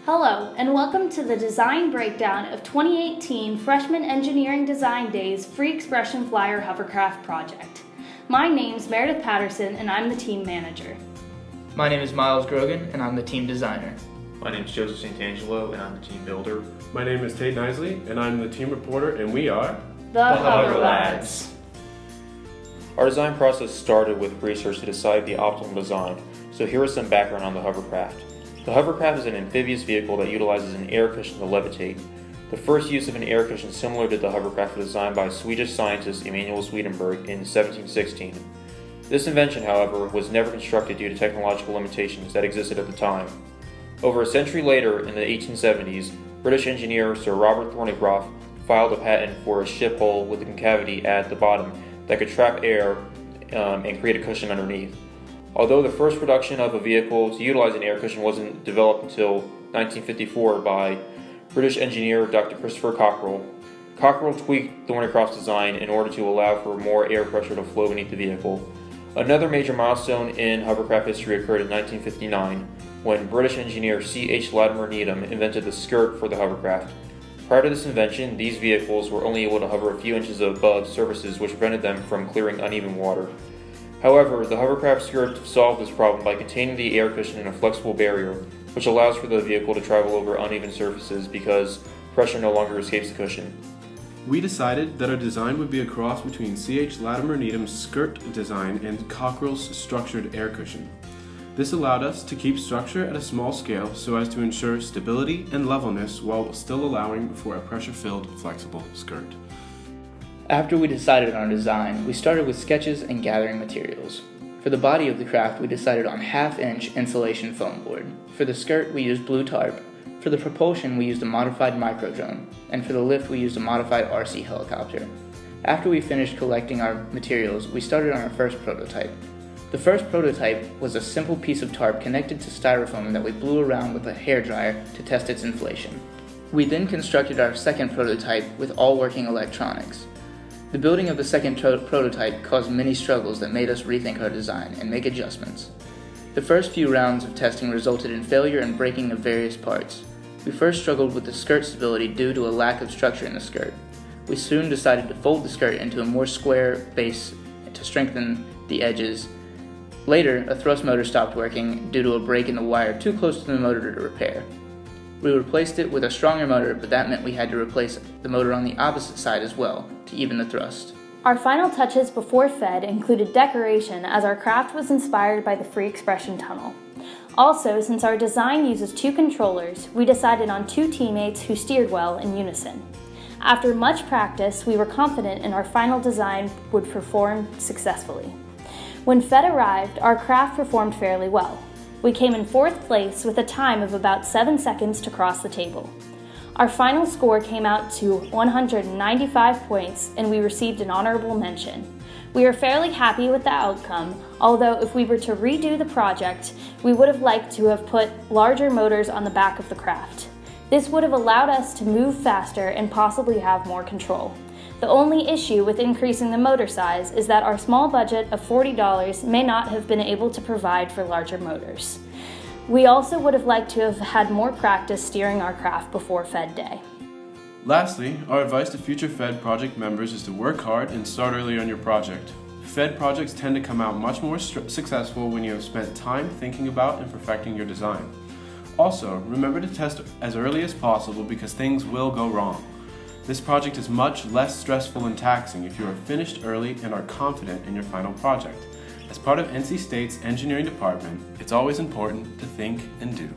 Hello, and welcome to the design breakdown of 2018 Freshman Engineering Design Days Free Expression Flyer Hovercraft Project. My name's Meredith Patterson, and I'm the team manager. My name is Miles Grogan, and I'm the team designer. My name is Joseph Santangelo, and I'm the team builder. My name is Tate Nisley, and I'm the team reporter, and we are The Hover Lads. Our design process started with research to decide the optimal design, so here is some background on the hovercraft. The hovercraft is an amphibious vehicle that utilizes an air cushion to levitate. The first use of an air cushion similar to the hovercraft was designed by Swedish scientist Emanuel Swedenborg in 1716. This invention, however, was never constructed due to technological limitations that existed at the time. Over a century later, in the 1870s, British engineer Sir Robert Thornycroft filed a patent for a ship hull with a concavity at the bottom that could trap air and create a cushion underneath. Although the first production of a vehicle to utilize an air cushion wasn't developed until 1954 by British engineer Dr. Christopher Cockerell, Cockerell tweaked Thornycroft's design in order to allow for more air pressure to flow beneath the vehicle. Another major milestone in hovercraft history occurred in 1959 when British engineer C.H. Latimer Needham invented the skirt for the hovercraft. Prior to this invention, these vehicles were only able to hover a few inches above surfaces which prevented them from clearing uneven water. However, the hovercraft skirt solved this problem by containing the air cushion in a flexible barrier, which allows for the vehicle to travel over uneven surfaces because pressure no longer escapes the cushion. We decided that our design would be a cross between C.H. Latimer Needham's skirt design and Cockerell's structured air cushion. This allowed us to keep structure at a small scale so as to ensure stability and levelness while still allowing for a pressure-filled, flexible skirt. After we decided on our design, we started with sketches and gathering materials. For the body of the craft, we decided on 1/2-inch insulation foam board. For the skirt, we used blue tarp. For the propulsion, we used a modified microdrone. And for the lift, we used a modified RC helicopter. After we finished collecting our materials, we started on our first prototype. The first prototype was a simple piece of tarp connected to styrofoam that we blew around with a hairdryer to test its inflation. We then constructed our second prototype with all working electronics. The building of the second prototype caused many struggles that made us rethink our design and make adjustments. The first few rounds of testing resulted in failure and breaking of various parts. We first struggled with the skirt stability due to a lack of structure in the skirt. We soon decided to fold the skirt into a more square base to strengthen the edges. Later, a thrust motor stopped working due to a break in the wire too close to the motor to repair. We replaced it with a stronger motor, but that meant we had to replace the motor on the opposite side as well to even the thrust. Our final touches before FED included decoration, as our craft was inspired by the Free Expression Tunnel. Also, since our design uses 2 controllers, we decided on 2 teammates who steered well in unison. After much practice, we were confident in our final design would perform successfully. When FED arrived, our craft performed fairly well. We came in 4th place with a time of about 7 seconds to cross the table. Our final score came out to 195 points, and we received an honorable mention. We are fairly happy with the outcome, although if we were to redo the project, we would have liked to have put larger motors on the back of the craft. This would have allowed us to move faster and possibly have more control. The only issue with increasing the motor size is that our small budget of $40 may not have been able to provide for larger motors. We also would have liked to have had more practice steering our craft before FED Day. Lastly, our advice to future FED project members is to work hard and start early on your project. FED projects tend to come out much more successful when you have spent time thinking about and perfecting your design. Also, remember to test as early as possible because things will go wrong. This project is much less stressful and taxing if you are finished early and are confident in your final project. As part of NC State's engineering department, it's always important to think and do.